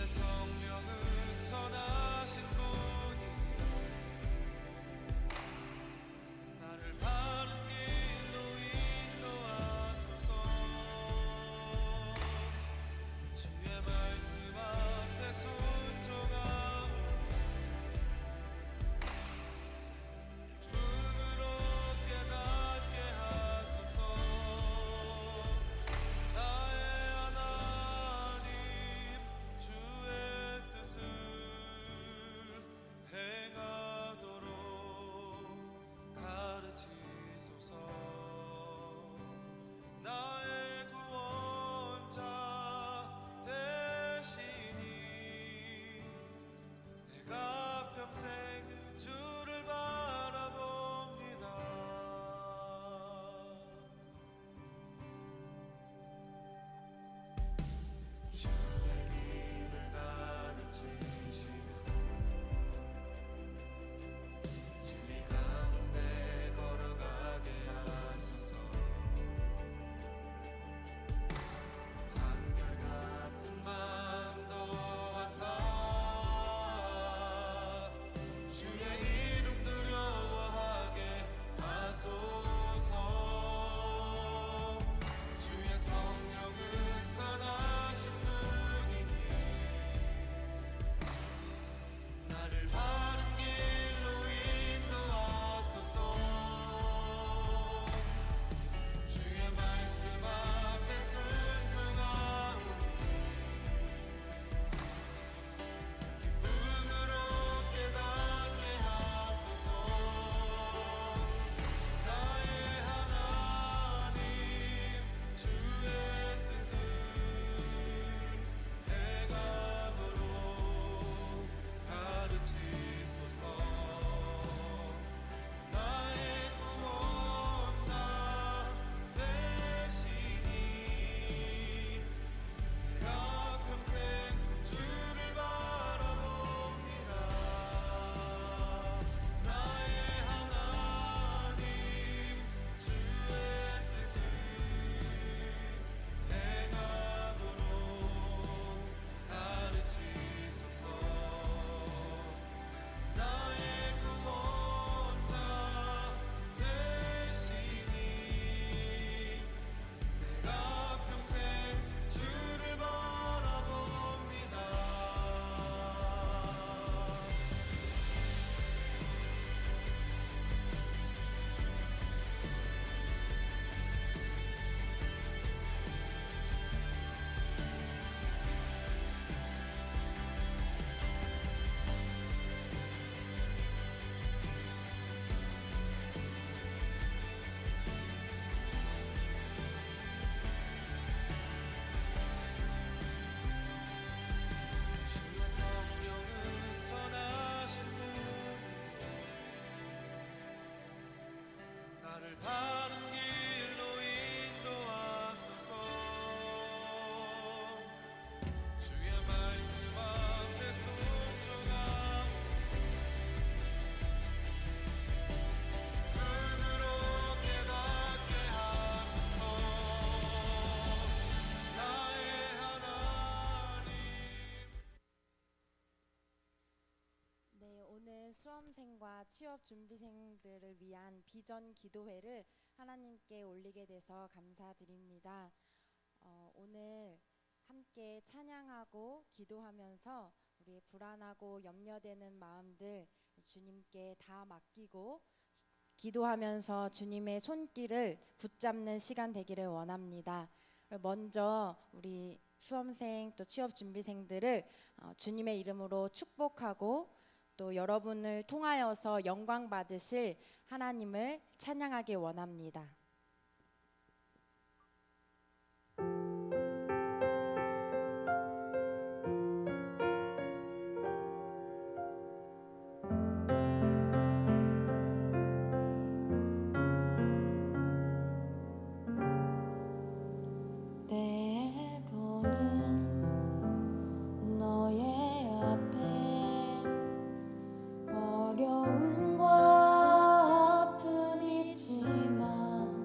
성령은 선하신 분이니 나를 바른 길로 인도하소서. 주의 말씀 앞에 순종하오. 기쁨으로 깨닫게 하소서. 나의 하나님 주의 뜻을 행하도록 가르치소서. 나의 구원자 되시니 내가 평생 주를 바라봅니다. 주의 길을 가르치시며 진리 가운데 걸어가게 하소서. 한결같은 마음도 하사 주의 이름 두려워하게 하소서. 주의 성령은 선하신 분이니 나를 바른 길로 인도하소서. 주의 말씀 앞에 순종하오니 기쁨으로 깨닫게 하소서. 나의 하나님 주의 뜻을 행하도록 가르치소서. 나의 구원자 되시니 내가 평생 주를 바라봅니다. 나의 하나님 주의 뜻을 행하도록 가르치소서. 나의 구원자 되시니 내가 평생 주를 바라봅니다. 주의 성령은 선하신 분이니 나를 바른 길로 인도하소서. 주의 말씀 앞에 순종하오. 기쁨으로 깨닫게 하소서. 나의 하나님. 네, 오늘 수험생과 취업 준비생들을 위한 비전 기도회를 하나님께 올리게 돼서 감사드립니다. 오늘 함께 찬양하고 기도하면서 우리의 불안하고 염려되는 마음들 주님께 다 맡기고 기도하면서 주님의 손길을 붙잡는 시간 되기를 원합니다. 먼저 우리 수험생 또 취업 준비생들을 주님의 이름으로 축복하고 또 여러분을 통하여서 영광 받으실 하나님을 찬양하기 원합니다. 때로는 너의 앞에 어려움과 아픔이 있지만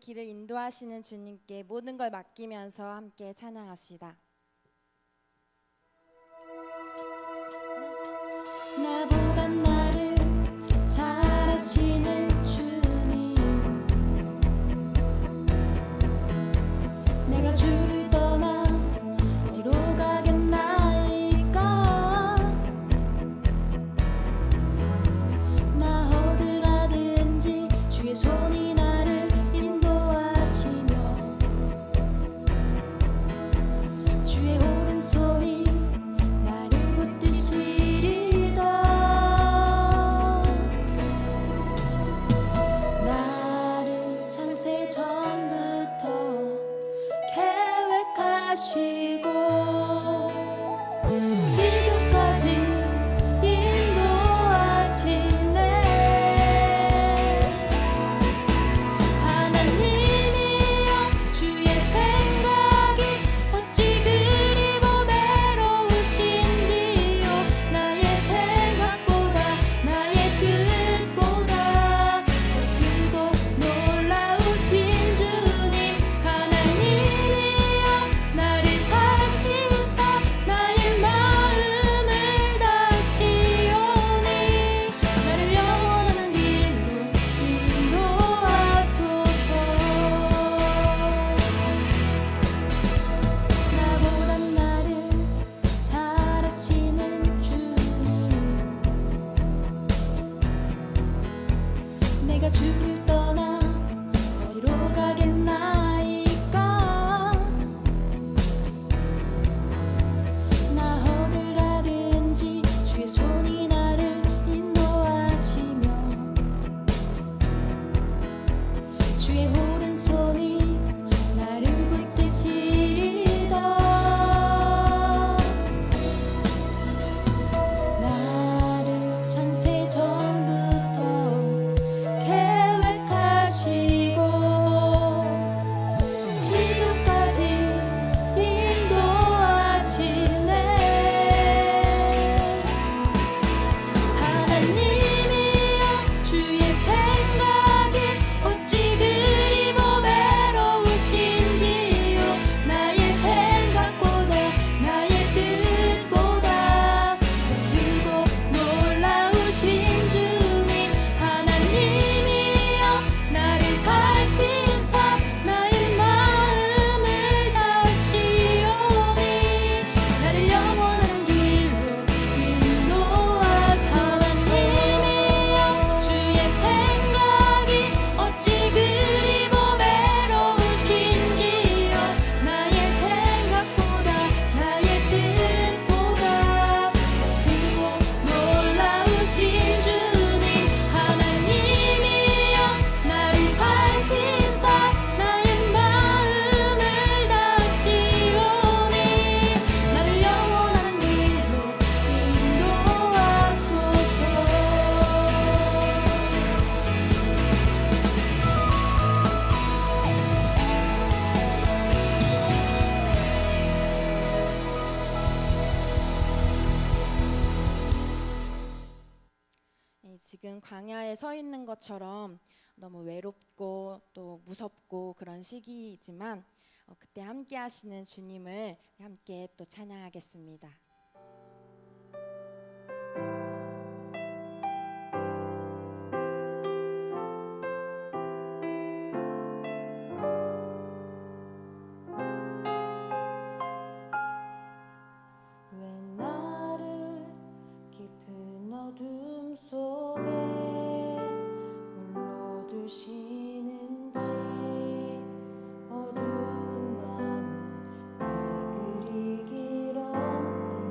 길을 인도하시는 주님께 모든 걸 맡기면서 함께 찬양합시다. 나보다 나를 잘 아시는 주님, 내가 주를 떠나 어디로 가겠나이까. 나 어딜 가든지 주의 손이 나를 인도하시며 주의 오른손이 나를 붙드시리다. 나를 창세 전부터 계획하시고 지금까지 인도하시네. 하나님이여 주의 생각이 어찌 그리 보배로우신지요. 나의 생각보다 나의 뜻보다 더 크고 놀라우신 주님. 하나님이여 나를 살피사 나의 마음을 다시오니 나를 영원한 길로 인도하소서. 나보다 나를 잘 아시는 주님, 내가 주를 떠나 어디로 가겠나이까. 나 어딜 가든지 주의 손이 나를 인도하시며 주의 오른손이 나를 붙드시리다. 나를 창세 전부터 계획하시고 지금까지 인도하시네. 하나님이여 주의 생각이 어찌 그리 보배로우신지요. 나의 생각보다 나의 뜻보다 더 크고 놀라우신 주님. 하나님이여 나를 살피사 나의 마음을 다시오니 나를 영원한 길로 인도하소서. 하나님이여 주의 생각이 어찌 그리 보배로우신지요. 나의 생각보다 나의 뜻보다 더 크고 놀라우신 주님. 하나님이여 나를 살피사 나의 마음을 다시오니 나를 영원한 길로 인도하소서. 지금 광야에 서 있는 것처럼 너무 외롭고 또 무섭고 그런 시기이지만 그때 함께 하시는 주님을 함께 또 찬양하겠습니다. 왜 나를 깊은 어둠 속에 홀로 두시는지, 어두운 밤 왜 그리 길었는지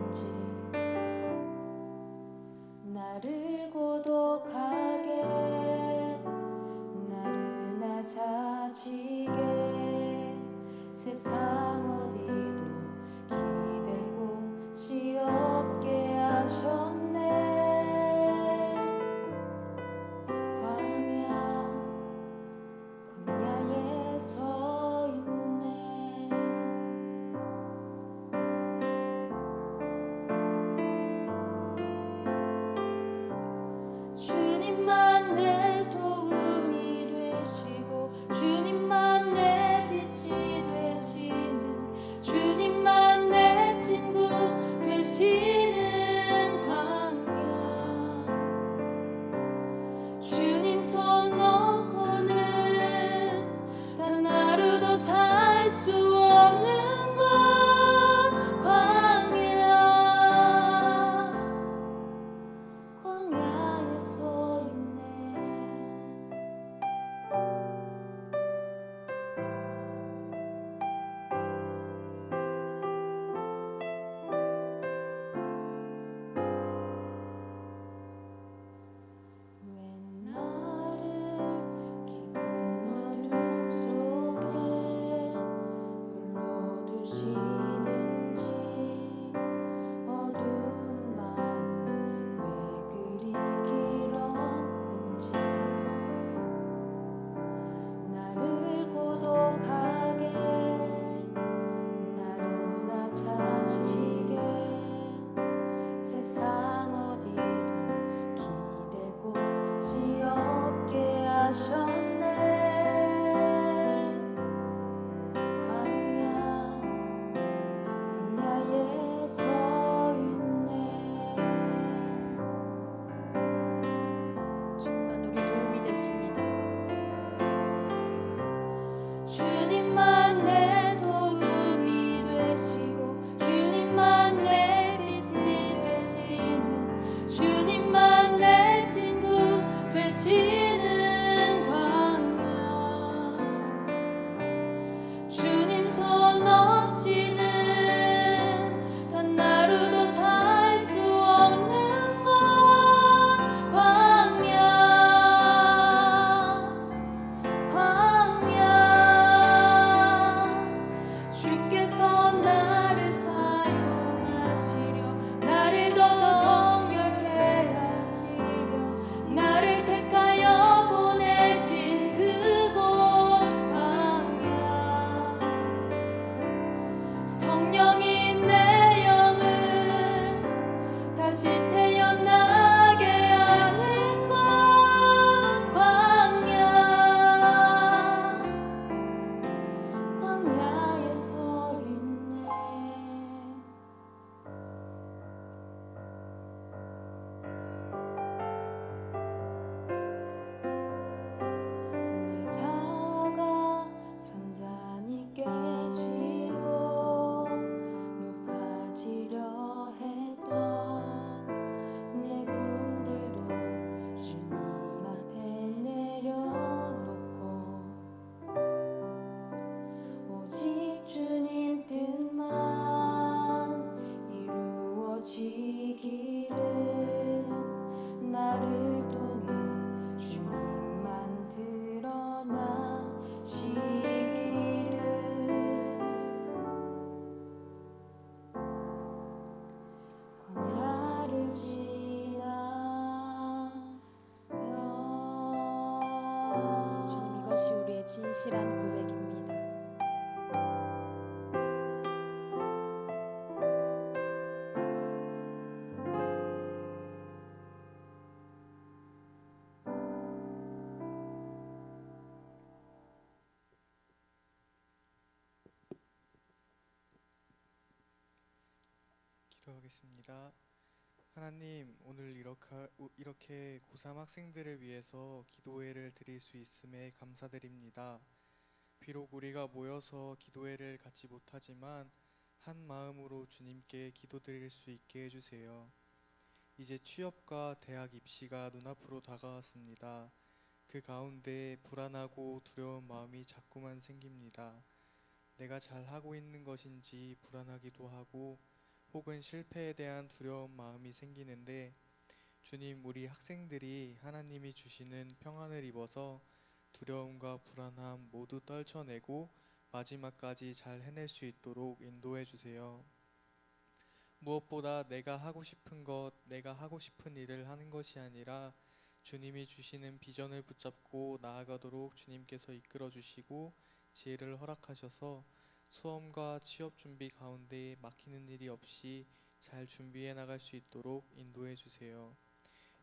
이루어지기를 나를 통해 주님만 드러나시기를 광야를 지나며 주님, 이것이 우리의 진실한 고백입니다. 기도하겠습니다. 하나님, 오늘 이렇게 고3 학생들을 위해서 기도회를 드릴 수 있음에 감사드립니다. 비록 우리가 모여서 기도회를 갖지 못하지만 한 마음으로 주님께 기도드릴 수 있게 해주세요. 이제 취업과 대학 입시가 눈앞으로 다가왔습니다. 그 가운데 불안하고 두려운 마음이 자꾸만 생깁니다. 내가 잘하고 있는 것인지 불안하기도 하고 혹은 실패에 대한 두려운 마음이 생기는데, 주님, 우리 학생들이 하나님이 주시는 평안을 입어서 두려움과 불안함 모두 떨쳐내고 마지막까지 잘 해낼 수 있도록 인도해 주세요. 무엇보다 내가 하고 싶은 것, 내가 하고 싶은 일을 하는 것이 아니라 주님이 주시는 비전을 붙잡고 나아가도록 주님께서 이끌어 주시고 지혜를 허락하셔서 수험과 취업 준비 가운데 막히는 일이 없이 잘 준비해 나갈 수 있도록 인도해 주세요.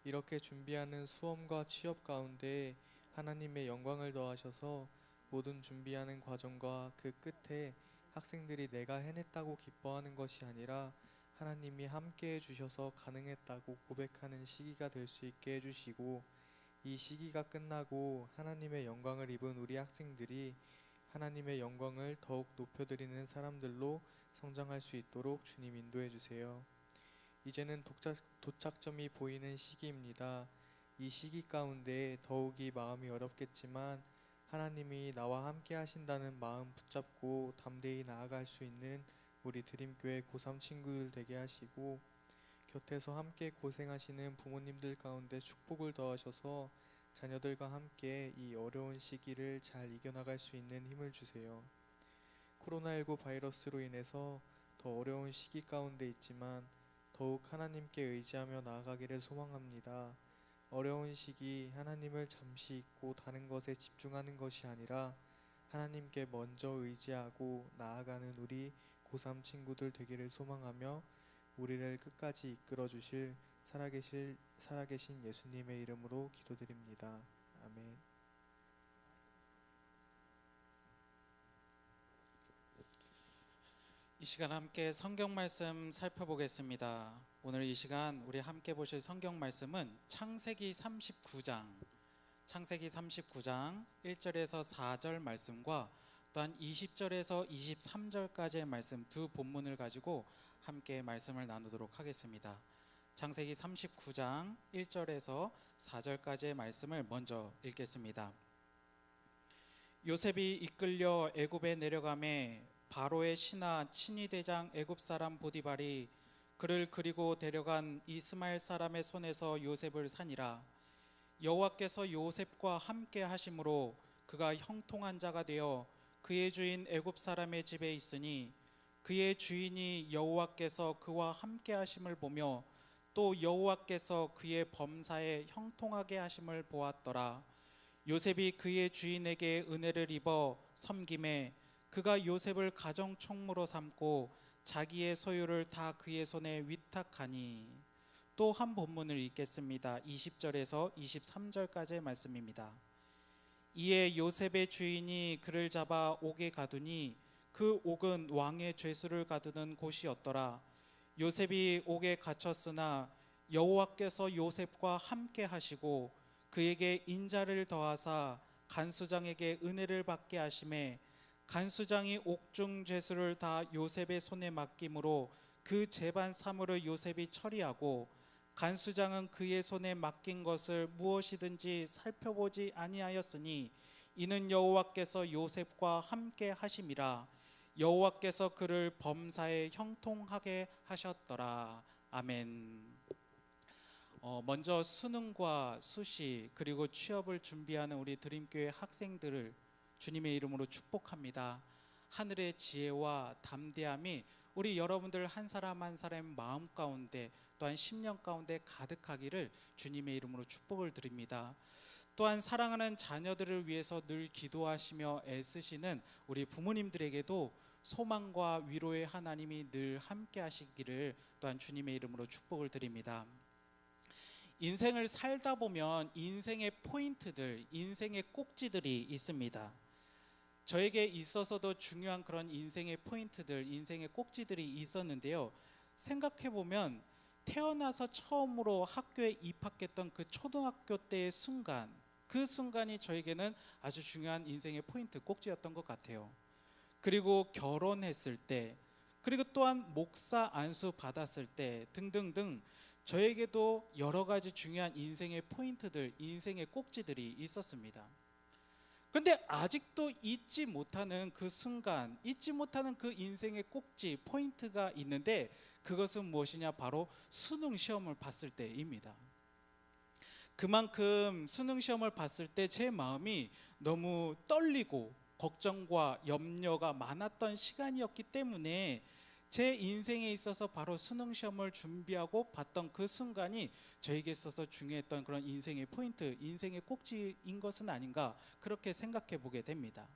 이렇게 준비하는 수험과 취업 가운데 하나님의 영광을 더하셔서 모든 준비하는 과정과 그 끝에 학생들이 내가 해냈다고 기뻐하는 것이 아니라 하나님이 함께 해주셔서 가능했다고 고백하는 시기가 될 수 있게 해주시고, 이 시기가 끝나고 하나님의 영광을 입은 우리 학생들이 하나님의 영광을 더욱 높여드리는 사람들로 성장할 수 있도록 주님 인도해 주세요. 이제는 도착점이 보이는 시기입니다. 이 시기 가운데 더욱이 마음이 어렵겠지만 하나님이 나와 함께 하신다는 마음 붙잡고 담대히 나아갈 수 있는 우리 드림교회 고3 친구들 되게 하시고, 곁에서 함께 고생하시는 부모님들 가운데 축복을 더하셔서 자녀들과 함께 이 어려운 시기를 잘 이겨나갈 수 있는 힘을 주세요. 코로나19 바이러스로 인해서 더 어려운 시기 가운데 있지만 더욱 하나님께 의지하며 나아가기를 소망합니다. 어려운 시기 하나님을 잠시 잊고 다른 것에 집중하는 것이 아니라 하나님께 먼저 의지하고 나아가는 우리 고3 친구들 되기를 소망하며 우리를 끝까지 이끌어 주실 살아계신 예수님의 이름으로 기도드립니다. 아멘. 이 시간 함께 성경 말씀 살펴보겠습니다. 오늘 이 시간 우리 함께 보실 성경 말씀은 창세기 39장 1절에서 4절 말씀과 또한 20절에서 23절까지의 말씀 두 본문을 가지고 함께 말씀을 나누도록 하겠습니다. 창세기 39장 1절에서 4절까지의 말씀을 먼저 읽겠습니다. 요셉이 이끌려 애굽에 내려가매 바로의 신하 친위 대장 애굽 사람 보디발이 그를 그리고 데려간 이스마엘 사람의 손에서 요셉을 산이라. 여호와께서 요셉과 함께 하심으로 그가 형통한 자가 되어 그의 주인 애굽 사람의 집에 있으니 그의 주인이 여호와께서 그와 함께 하심을 보며 또 여호와께서 그의 범사에 형통하게 하심을 보았더라. 요셉이 그의 주인에게 은혜를 입어 섬김에 그가 요셉을 가정 총무로 삼고 자기의 소유를 다 그의 손에 위탁하니. 또 한 본문을 읽겠습니다. 20절에서 23절까지의 말씀입니다. 이에 요셉의 주인이 그를 잡아 옥에 가두니 그 옥은 왕의 죄수를 가두는 곳이었더라. 요셉이 옥에 갇혔으나 여호와께서 요셉과 함께 하시고 그에게 인자를 더하사 간수장에게 은혜를 받게 하심에 간수장이 옥중 죄수를 다 요셉의 손에 맡김으로 그 재반 사물을 요셉이 처리하고 간수장은 그의 손에 맡긴 것을 무엇이든지 살펴보지 아니하였으니 이는 여호와께서 요셉과 함께 하심이라. 여호와께서 그를 범사에 형통하게 하셨더라. 아멘. 먼저 수능과 수시 그리고 취업을 준비하는 우리 드림교회 학생들을 주님의 이름으로 축복합니다. 하늘의 지혜와 담대함이 우리 여러분들 한 사람 한 사람의 마음 가운데 또한 심령 가운데 가득하기를 주님의 이름으로 축복을 드립니다. 또한 사랑하는 자녀들을 위해서 늘 기도하시며 애쓰시는 우리 부모님들에게도 소망과 위로의 하나님이 늘 함께 하시기를 또한 주님의 이름으로 축복을 드립니다. 인생을 살다 보면 인생의 포인트들, 인생의 꼭지들이 있습니다. 저에게 있어서도 중요한 그런 인생의 포인트들, 인생의 꼭지들이 있었는데요. 생각해보면 태어나서 처음으로 학교에 입학했던 그 초등학교 때의 순간, 그 순간이 저에게는 아주 중요한 인생의 포인트, 꼭지였던 것 같아요. 그리고 결혼했을 때, 그리고 또한 목사 안수 받았을 때 등등등 저에게도 여러 가지 중요한 인생의 포인트들, 인생의 꼭지들이 있었습니다. 그런데 아직도 잊지 못하는 그 순간, 잊지 못하는 그 인생의 꼭지, 포인트가 있는데 그것은 무엇이냐? 바로 수능 시험을 봤을 때입니다. 그만큼 수능 시험을 봤을 때 제 마음이 너무 떨리고 걱정과 염려가 많았던 시간이었기 때문에 제 인생에 있어서 바로 수능 시험을 준비하고 봤던 그 순간이 저에게 있어서 중요했던 그런 인생의 포인트, 인생의 꼭지인 것은 아닌가 그렇게 생각해 보게 됩니다.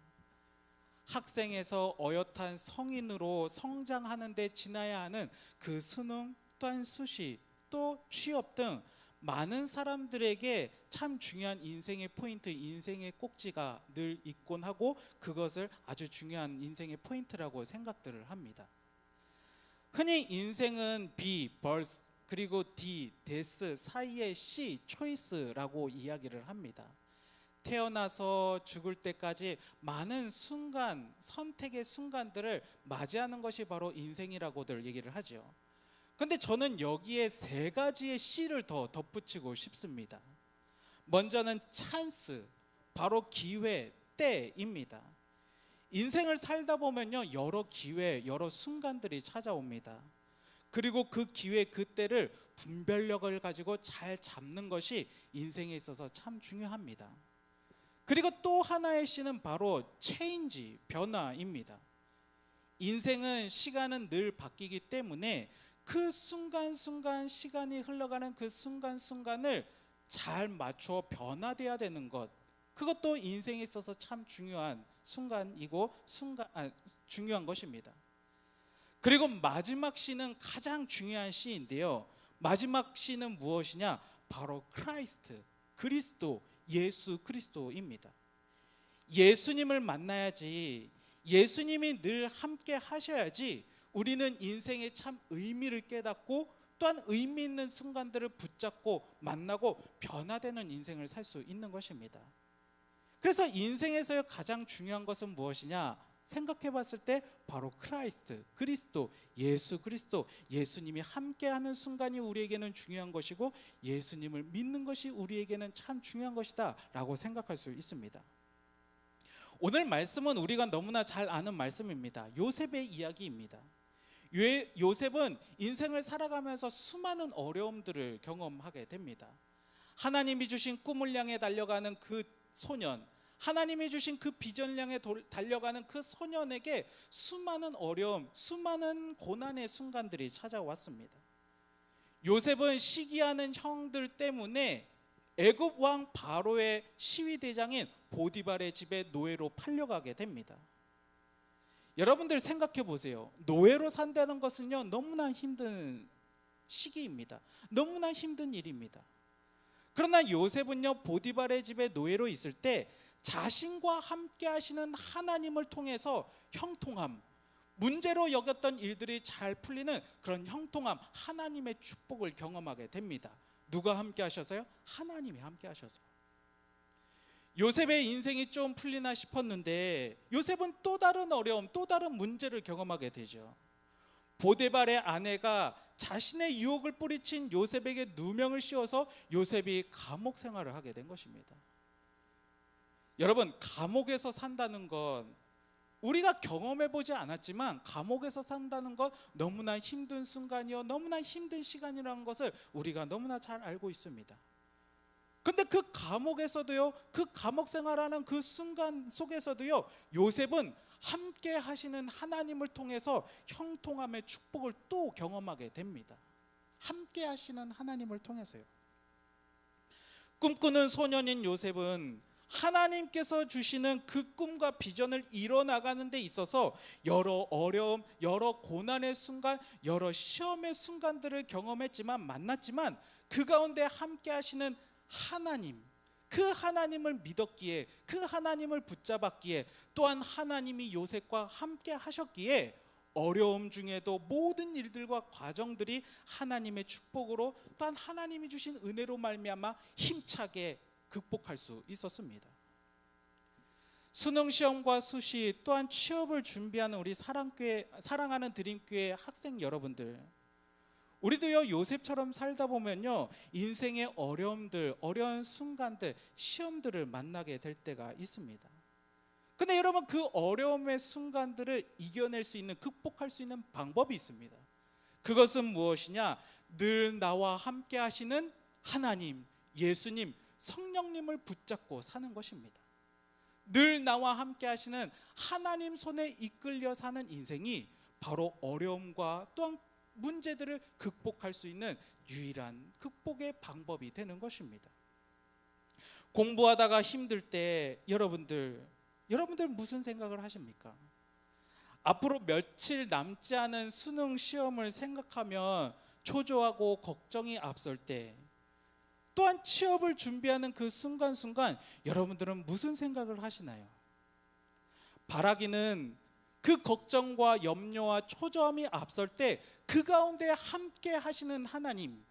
학생에서 어엿한 성인으로 성장하는 데 지나야 하는 그 수능 또한 수시 또 취업 등 많은 사람들에게 참 중요한 인생의 포인트, 인생의 꼭지가 늘 있곤 하고 그것을 아주 중요한 인생의 포인트라고 생각들을 합니다. 흔히 인생은 B, birth, 그리고 D, death 사이에 C, choice라고 이야기를 합니다. 태어나서 죽을 때까지 많은 순간, 선택의 순간들을 맞이하는 것이 바로 인생이라고들 얘기를 하죠. 근데 저는 여기에 세 가지의 C를 더 덧붙이고 싶습니다. 먼저는 찬스, 바로 기회, 때입니다. 인생을 살다 보면요, 여러 기회, 여러 순간들이 찾아옵니다. 그리고 그 기회, 그 때를 분별력을 가지고 잘 잡는 것이 인생에 있어서 참 중요합니다. 그리고 또 하나의 C는 바로 체인지, 변화입니다. 인생은 시간은 늘 바뀌기 때문에 그 순간순간 시간이 흘러가는 그 순간순간을 잘 맞춰 변화돼야 되는 것, 그것도 인생에 있어서 참 중요한 순간이고 중요한 것입니다. 그리고 마지막 C는 가장 중요한 C인데요. 마지막 C는 무엇이냐? 바로 크라이스트, 그리스도, 예수 그리스도입니다. 예수님을 만나야지, 예수님이 늘 함께 하셔야지 우리는 인생의 참 의미를 깨닫고 또한 의미 있는 순간들을 붙잡고 만나고 변화되는 인생을 살 수 있는 것입니다. 그래서 인생에서의 가장 중요한 것은 무엇이냐? 생각해 봤을 때 바로 크라이스트, 그리스도, 예수 그리스도, 예수님이 함께하는 순간이 우리에게는 중요한 것이고 예수님을 믿는 것이 우리에게는 참 중요한 것이다 라고 생각할 수 있습니다. 오늘 말씀은 우리가 너무나 잘 아는 말씀입니다. 요셉의 이야기입니다. 요셉은 인생을 살아가면서 수많은 어려움들을 경험하게 됩니다. 하나님이 주신 꿈을 향해 달려가는 그 소년, 하나님이 주신 그 비전을 향해 달려가는 그 소년에게 수많은 어려움, 수많은 고난의 순간들이 찾아왔습니다. 요셉은 시기하는 형들 때문에 애굽 왕 바로의 시위대장인 보디발의 집에 노예로 팔려가게 됩니다. 여러분들 생각해 보세요. 노예로 산다는 것은요, 너무나 힘든 시기입니다. 너무나 힘든 일입니다. 그러나 요셉은요, 보디발의 집에 노예로 있을 때 자신과 함께 하시는 하나님을 통해서 형통함, 문제로 여겼던 일들이 잘 풀리는 그런 형통함, 하나님의 축복을 경험하게 됩니다. 누가 함께 하셔서요? 하나님이 함께 하셔서. 요셉의 인생이 좀 풀리나 싶었는데 요셉은 또 다른 어려움, 또 다른 문제를 경험하게 되죠. 보디발의 아내가 자신의 유혹을 뿌리친 요셉에게 누명을 씌워서 요셉이 감옥 생활을 하게 된 것입니다. 여러분, 감옥에서 산다는 건 우리가 경험해 보지 않았지만 감옥에서 산다는 건 너무나 힘든 순간이요, 너무나 힘든 시간이라는 것을 우리가 너무나 잘 알고 있습니다. 근데 그 감옥에서도요, 그 감옥 생활하는 그 순간 속에서도요, 요셉은 함께 하시는 하나님을 통해서 형통함의 축복을 또 경험하게 됩니다. 함께 하시는 하나님을 통해서요. 꿈꾸는 소년인 요셉은 하나님께서 주시는 그 꿈과 비전을 이뤄나가는 데 있어서 여러 어려움, 여러 고난의 순간, 여러 시험의 순간들을 경험했지만, 만났지만 그 가운데 함께 하시는 하나님, 그 하나님을 믿었기에, 그 하나님을 붙잡았기에, 또한 하나님이 요셉과 함께 하셨기에 어려움 중에도 모든 일들과 과정들이 하나님의 축복으로, 또한 하나님이 주신 은혜로 말미암아 힘차게 극복할 수 있었습니다. 수능 시험과 수시, 또한 취업을 준비하는 우리 사랑하는 드림교회 학생 여러분들, 우리도요, 요셉처럼 살다 보면요, 인생의 어려움들, 어려운 순간들, 시험들을 만나게 될 때가 있습니다. 근데 여러분, 그 어려움의 순간들을 이겨낼 수 있는, 극복할 수 있는 방법이 있습니다. 그것은 무엇이냐? 늘 나와 함께 하시는 하나님, 예수님, 성령님을 붙잡고 사는 것입니다. 늘 나와 함께 하시는 하나님 손에 이끌려 사는 인생이 바로 어려움과 또한 문제들을 극복할 수 있는 유일한 극복의 방법이 되는 것입니다. 공부하다가 힘들 때 여러분들 무슨 생각을 하십니까? 앞으로 며칠 남지 않은 수능 시험을 생각하면 초조하고 걱정이 앞설 때, 또한 취업을 준비하는 그 순간순간 여러분들은 무슨 생각을 하시나요? 바라기는 그 걱정과 염려와 초조함이 앞설 때 그 가운데 함께 하시는 하나님,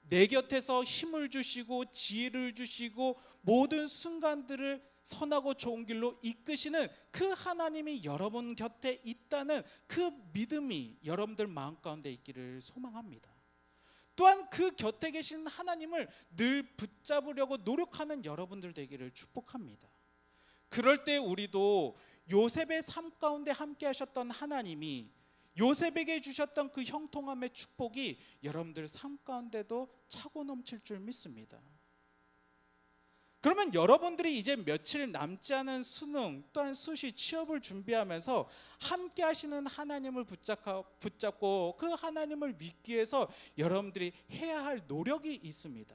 내 곁에서 힘을 주시고 지혜를 주시고 모든 순간들을 선하고 좋은 길로 이끄시는 그 하나님이 여러분 곁에 있다는 그 믿음이 여러분들 마음 가운데 있기를 소망합니다. 또한 그 곁에 계신 하나님을 늘 붙잡으려고 노력하는 여러분들 되기를 축복합니다. 그럴 때 우리도 요셉의 삶 가운데 함께 하셨던 하나님이 요셉에게 주셨던 그 형통함의 축복이 여러분들 삶 가운데도 차고 넘칠 줄 믿습니다. 그러면 여러분들이 이제 며칠 남지 않은 수능, 또한 수시, 취업을 준비하면서 함께 하시는 하나님을 붙잡고 그 하나님을 믿기 위해서 여러분들이 해야 할 노력이 있습니다.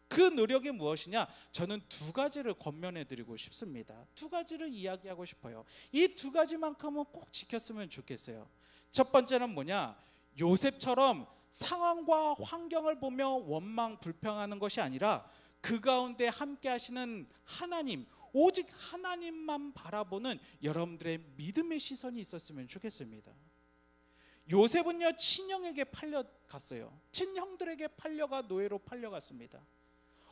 그 노력이 무엇이냐? 저는 두 가지를 권면해 드리고 싶습니다. 두 가지를 이야기하고 싶어요. 이 두 가지만큼은 꼭 지켰으면 좋겠어요. 첫 번째는 뭐냐? 요셉처럼 상황과 환경을 보며 원망 불평하는 것이 아니라 그 가운데 함께 하시는 하나님, 오직 하나님만 바라보는 여러분들의 믿음의 시선이 있었으면 좋겠습니다. 요셉은요, 친형에게 팔려갔어요. 친형들에게 팔려가 노예로 팔려갔습니다.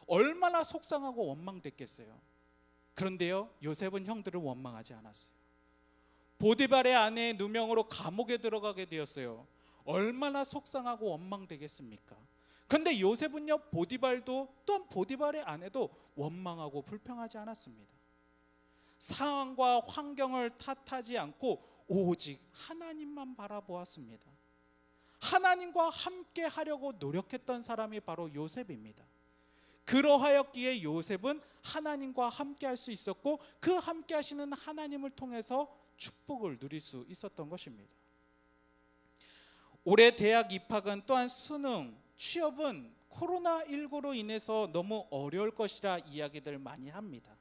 얼마나 속상하고 원망됐겠어요. 그런데요, 요셉은 형들을 원망하지 않았어요. 보디발의 아내의 누명으로 감옥에 들어가게 되었어요. 얼마나 속상하고 원망되겠습니까? 그런데 요셉은요, 보디발도 또한 보디발의 아내도 원망하고 불평하지 않았습니다. 상황과 환경을 탓하지 않고 오직 하나님만 바라보았습니다. 하나님과 함께 하려고 노력했던 사람이 바로 요셉입니다. 그러하였기에 요셉은 하나님과 함께 할 수 있었고 그 함께 하시는 하나님을 통해서 축복을 누릴 수 있었던 것입니다. 올해 대학 입학은 또한 수능, 취업은 코로나19로 인해서 너무 어려울 것이라 이야기들 많이 합니다.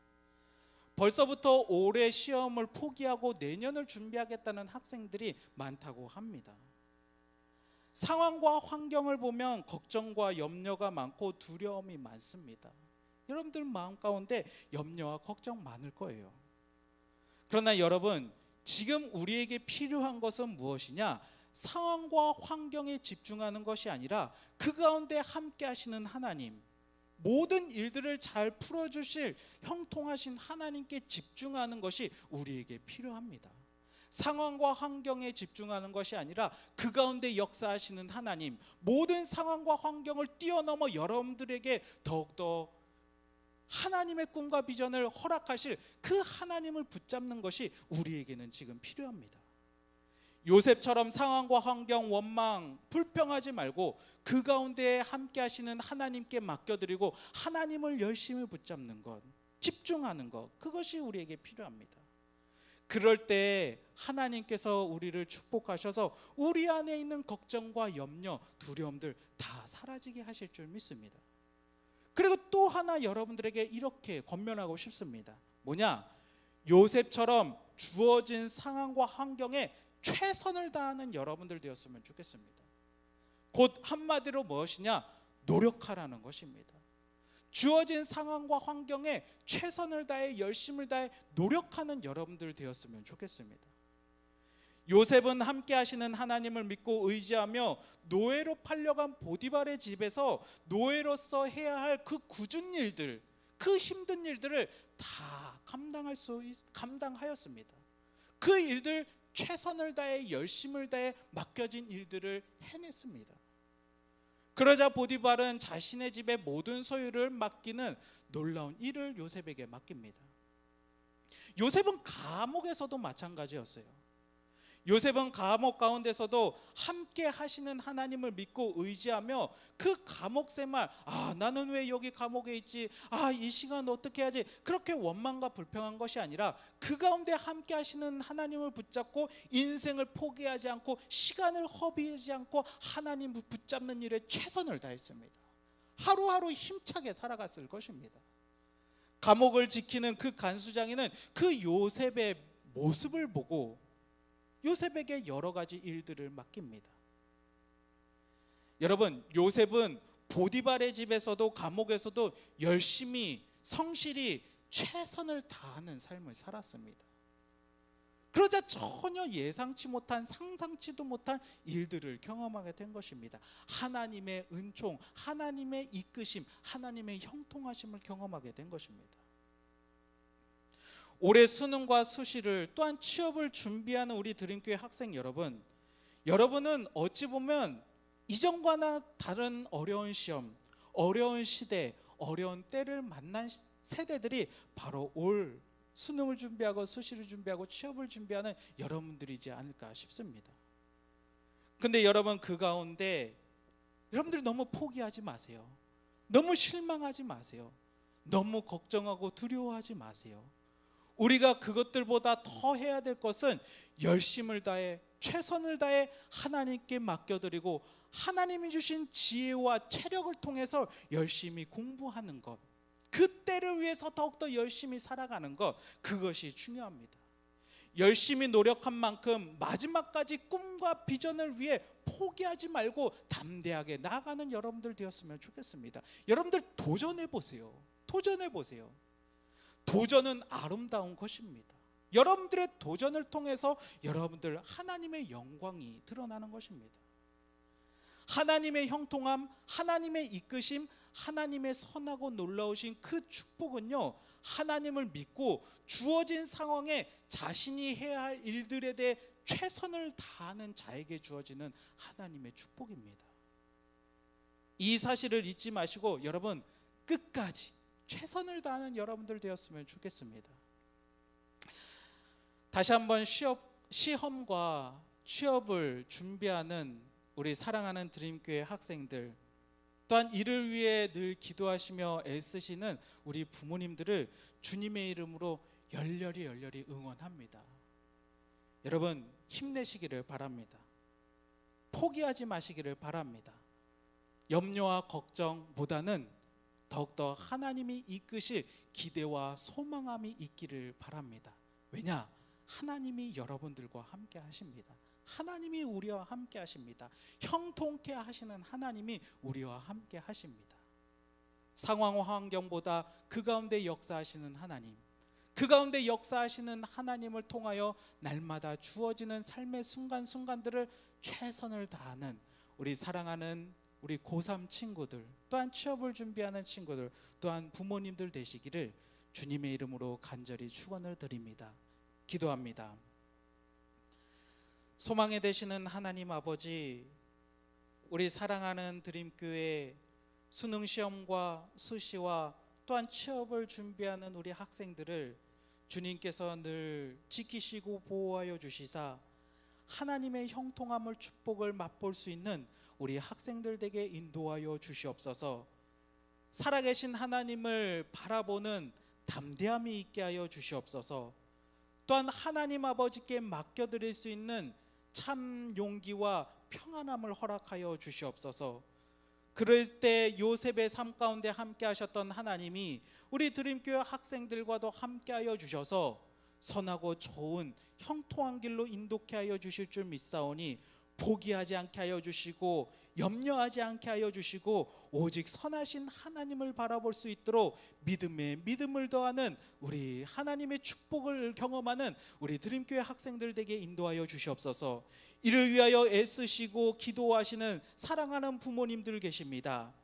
벌써부터 올해 시험을 포기하고 내년을 준비하겠다는 학생들이 많다고 합니다. 상황과 환경을 보면 걱정과 염려가 많고 두려움이 많습니다. 여러분들 마음 가운데 염려와 걱정 많을 거예요. 그러나 여러분, 지금 우리에게 필요한 것은 무엇이냐? 상황과 환경에 집중하는 것이 아니라 그 가운데 함께 하시는 하나님, 모든 일들을 잘 풀어주실 형통하신 하나님께 집중하는 것이 우리에게 필요합니다. 상황과 환경에 집중하는 것이 아니라 그 가운데 역사하시는 하나님, 모든 상황과 환경을 뛰어넘어 여러분들에게 더욱더 하나님의 꿈과 비전을 허락하실 그 하나님을 붙잡는 것이 우리에게는 지금 필요합니다. 요셉처럼 상황과 환경, 원망, 불평하지 말고 그 가운데 함께 하시는 하나님께 맡겨드리고 하나님을 열심히 붙잡는 것, 집중하는 것, 그것이 우리에게 필요합니다. 그럴 때 하나님께서 우리를 축복하셔서 우리 안에 있는 걱정과 염려, 두려움들 다 사라지게 하실 줄 믿습니다. 그리고 또 하나 여러분들에게 이렇게 권면하고 싶습니다. 뭐냐? 요셉처럼 주어진 상황과 환경에 최선을 다하는 여러분들 되었으면 좋겠습니다. 곧 한마디로 무엇이냐? 노력하라는 것입니다. 주어진 상황과 환경에 최선을 다해 열심을 다해 노력하는 여러분들 되었으면 좋겠습니다. 요셉은 함께 하시는 하나님을 믿고 의지하며 노예로 팔려간 보디발의 집에서 노예로서 해야 할 그 굳은 일들, 그 힘든 일들을 다 감당하였습니다. 그 일들 최선을 다해 열심을 다해 맡겨진 일들을 해냈습니다. 그러자 보디발은 자신의 집의 모든 소유를 맡기는 놀라운 일을 요셉에게 맡깁니다. 요셉은 감옥에서도 마찬가지였어요. 요셉은 감옥 가운데서도 함께 하시는 하나님을 믿고 의지하며 그 감옥 생활, 나는 왜 여기 감옥에 있지? 이 시간 어떻게 하지? 그렇게 원망과 불평한 것이 아니라 그 가운데 함께 하시는 하나님을 붙잡고 인생을 포기하지 않고 시간을 허비하지 않고 하나님을 붙잡는 일에 최선을 다했습니다. 하루하루 힘차게 살아갔을 것입니다. 감옥을 지키는 그 간수장이는 그 요셉의 모습을 보고 요셉에게 여러 가지 일들을 맡깁니다. 여러분, 요셉은 보디발의 집에서도 감옥에서도 열심히 성실히 최선을 다하는 삶을 살았습니다. 그러자 전혀 예상치 못한, 상상치도 못한 일들을 경험하게 된 것입니다. 하나님의 은총, 하나님의 이끄심, 하나님의 형통하심을 경험하게 된 것입니다. 올해 수능과 수시를 또한 취업을 준비하는 우리 드림교회 학생 여러분, 여러분은 어찌 보면 이전과는 다른 어려운 시험, 어려운 시대, 어려운 때를 만난 세대들이 바로 올 수능을 준비하고 수시를 준비하고 취업을 준비하는 여러분들이지 않을까 싶습니다. 근데 여러분, 그 가운데 여러분들이 너무 포기하지 마세요. 너무 실망하지 마세요. 너무 걱정하고 두려워하지 마세요. 우리가 그것들보다 더 해야 될 것은 열심을 다해 최선을 다해 하나님께 맡겨드리고 하나님이 주신 지혜와 체력을 통해서 열심히 공부하는 것, 그 때를 위해서 더욱더 열심히 살아가는 것, 그것이 중요합니다. 열심히 노력한 만큼 마지막까지 꿈과 비전을 위해 포기하지 말고 담대하게 나아가는 여러분들 되었으면 좋겠습니다. 여러분들 도전해 보세요. 도전해 보세요. 도전은 아름다운 것입니다. 여러분들의 도전을 통해서 여러분들 하나님의 영광이 드러나는 것입니다. 하나님의 형통함, 하나님의 이끄심, 하나님의 선하고 놀라우신 그 축복은요, 하나님을 믿고 주어진 상황에 자신이 해야 할 일들에 대해 최선을 다하는 자에게 주어지는 하나님의 축복입니다. 이 사실을 잊지 마시고 여러분 끝까지 최선을 다하는 여러분들 되었으면 좋겠습니다. 다시 한번 시험과 취업을 준비하는 우리 사랑하는 드림교회 학생들, 또한 이를 위해 늘 기도하시며 애쓰시는 우리 부모님들을 주님의 이름으로 열렬히 응원합니다. 여러분, 힘내시기를 바랍니다. 포기하지 마시기를 바랍니다. 염려와 걱정보다는 더욱더 하나님이 이끄실 기대와 소망함이 있기를 바랍니다. 왜냐? 하나님이 여러분들과 함께 하십니다. 하나님이 우리와 함께 하십니다. 형통케 하시는 하나님이 우리와 함께 하십니다. 상황과 환경보다 그 가운데 역사하시는 하나님, 그 가운데 역사하시는 하나님을 통하여 날마다 주어지는 삶의 순간순간들을 최선을 다하는 우리 사랑하는 우리 고3 친구들, 또한 취업을 준비하는 친구들, 또한 부모님들 되시기를 주님의 이름으로 간절히 축원을 드립니다. 기도합니다. 소망에 되시는 하나님 아버지, 우리 사랑하는 드림교회 수능 시험과 수시와 또한 취업을 준비하는 우리 학생들을 주님께서 늘 지키시고 보호하여 주시사 하나님의 형통함을 축복을 맛볼 수 있는 우리 학생들에게 인도하여 주시옵소서. 살아계신 하나님을 바라보는 담대함이 있게 하여 주시옵소서. 또한 하나님 아버지께 맡겨드릴 수 있는 참 용기와 평안함을 허락하여 주시옵소서. 그럴 때 요셉의 삶 가운데 함께 하셨던 하나님이 우리 드림교회 학생들과도 함께 하여 주셔서 선하고 좋은 형통한 길로 인도케 하여 주실 줄 믿사오니 포기하지 않게 하여 주시고 염려하지 않게 하여 주시고 오직 선하신 하나님을 바라볼 수 있도록 믿음에 믿음을 더하는 우리 하나님의 축복을 경험하는 우리 드림교회 학생들에게 인도하여 주시옵소서. 이를 위하여 애쓰시고 기도하시는 사랑하는 부모님들 계십니다.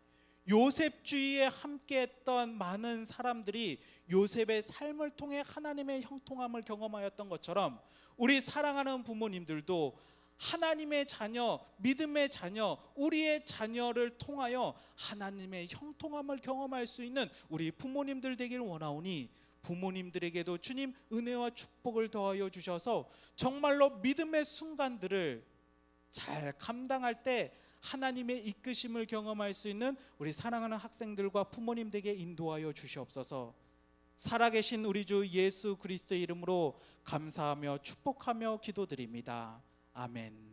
요셉 주위에 함께했던 많은 사람들이 요셉의 삶을 통해 하나님의 형통함을 경험하였던 것처럼 우리 사랑하는 부모님들도 하나님의 자녀, 믿음의 자녀, 우리의 자녀를 통하여 하나님의 형통함을 경험할 수 있는 우리 부모님들 되길 원하오니 부모님들에게도 주님 은혜와 축복을 더하여 주셔서 정말로 믿음의 순간들을 잘 감당할 때 하나님의 이끄심을 경험할 수 있는 우리 사랑하는 학생들과 부모님들에게 인도하여 주시옵소서. 살아계신 우리 주 예수 그리스도의 이름으로 감사하며 축복하며 기도드립니다. 아멘.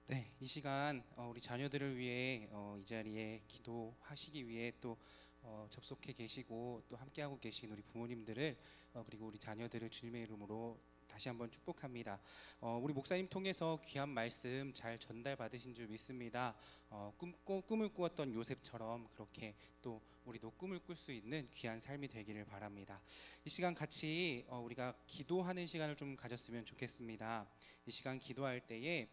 네, 이 시간 우리 자녀들을 위해 이 자리에 기도하시기 위해 또 접속해 계시고 또 함께하고 계신 우리 부모님들을 그리고 우리 자녀들을 주님의 이름으로 다시 한번 축복합니다. 우리 목사님 통해서 귀한 말씀 잘 전달 받으신 줄 믿습니다. 꿈을 꾸었던 요셉처럼 그렇게 또 우리도 꿈을 꿀 수 있는 귀한 삶이 되기를 바랍니다. 이 시간 같이 우리가 기도하는 시간을 좀 가졌으면 좋겠습니다. 이 시간 기도할 때에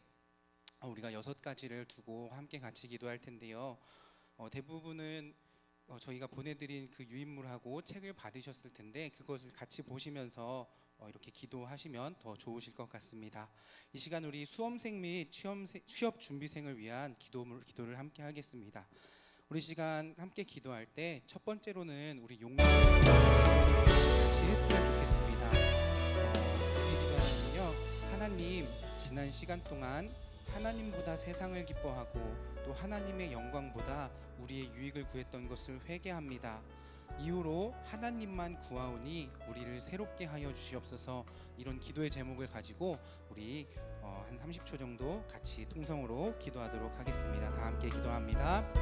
우리가 6가지를 두고 함께 같이 기도할 텐데요. 대부분은 저희가 보내드린 그 유인물하고 책을 받으셨을 텐데 그것을 같이 보시면서 이렇게 기도하시면 더 좋으실 것 같습니다. 이 시간 우리 수험생 및 취업 준비생을 위한 기도를 함께 하겠습니다. 우리 시간 함께 기도할 때 첫 번째로는 우리 용기 같이 했으면 좋겠습니다. 어떻게 기도하냐면요, 하나님, 지난 시간 동안 하나님보다 세상을 기뻐하고 또 하나님의 영광보다 우리의 유익을 구했던 것을 회개합니다. 이후로 하나님만 구하오니 우리를 새롭게 하여 주시옵소서. 이런 기도의 제목을 가지고 우리 한 30초 정도 같이 통성으로 기도하도록 하겠습니다. 다 함께 기도합니다.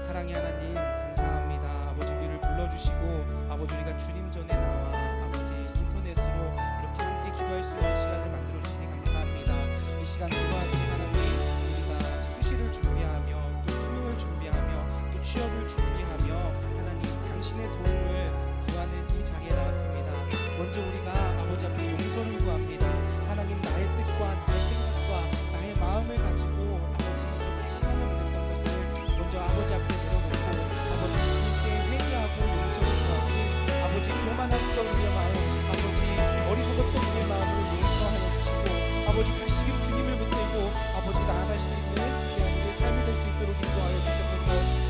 사랑의 하나님, 감사합니다. 아버지, 우리를 불러주시고 아버지, 우리가 주님 전에 나와 아버지 인터넷으로 이렇게 함께 기도할 수 있는 시간을 만들어주시니 감사합니다. 이 시간 기도하기 하나님, 우리가 수시를 준비하며 또 수능을 준비하며 또 취업을 준비하며 하나님 당신의 도움을 구하는 이 자리에 나왔습니다. 먼저 우리가 아버지 앞에 용서를 구합니다. 하나님, 나의 뜻과 나의 생각과 나의 마음을 가지고 아버지 이렇게 시간을 보냈던 것을 먼저 아버지 앞에 내려놓고 아버지 주님께 회개하고 용서를 구하고 아버지 교만했던 우리의 마음, 아버지 어리석었던 우리의 마음을 용서하여 주시고 아버지 다시금 주님을 붙들고 아버지 나아갈 수 있는 귀한 우리의 삶이 될 수 있도록 인도하여 주시옵소서.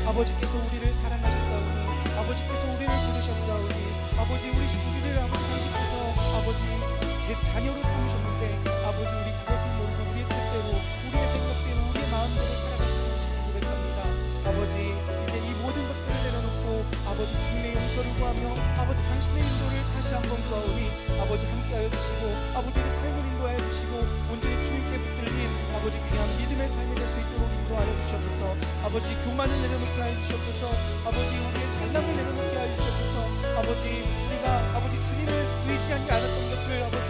아버지께서 우리를 사랑하셨사오니 아버지께서 우리를 부르셨사오니 아버지 우리를 아버지 당신께서 아버지 제 자녀로 삼으셨는데 아버지 우리 그것을 모르고 우리의 뜻대로 우리의 생각대로 우리의 마음대로 살아갈 수 있으시길 고백합니다. 아버지 이제 이 모든 것들을 내려놓고 아버지 주님의 용서를 구하며 아버지 당신의 인도를 다시 한번 구하오니 아버지 함께하여 주시고 아버지의 삶을 인도하여 주시고 온전히 주님께 붙들린 아버지 귀한 믿음의 삶이 될 수 있도록 인도하여 주시옵소서. 아버지 교만을 내려놓게 하여 주시옵소서. 아버지 우리의 잘남을 내려놓게 하여 주시옵소서. 아버지 우리가 아버지 주님을 의지하지 않았던 것을 아버지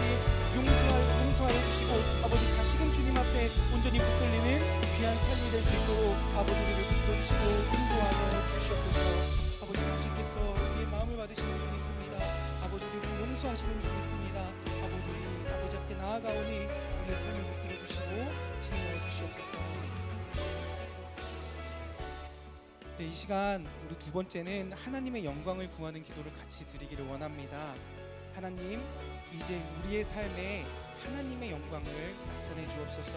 용서하여 주시고 아버지 다시금 주님 앞에 온전히 붙들리는 귀한 삶이 될 수 있도록 아버지 우리를 붙들어주시고 인도하여 주시옵소서. 아버지 당신께서 우리의 마음을 받으시는 분이 있습니다. 아버지 우리를 용서하시는 분이 있습니다. 아버지 우리 아버지 앞에 나아가오니 우리의 삶을 붙들어주시고 채워여 주시옵소서. 네, 이 시간 우리 두 번째는 하나님의 영광을 구하는 기도를 같이 드리기를 원합니다. 하나님, 이제 우리의 삶에 하나님의 영광을 나타내 주옵소서.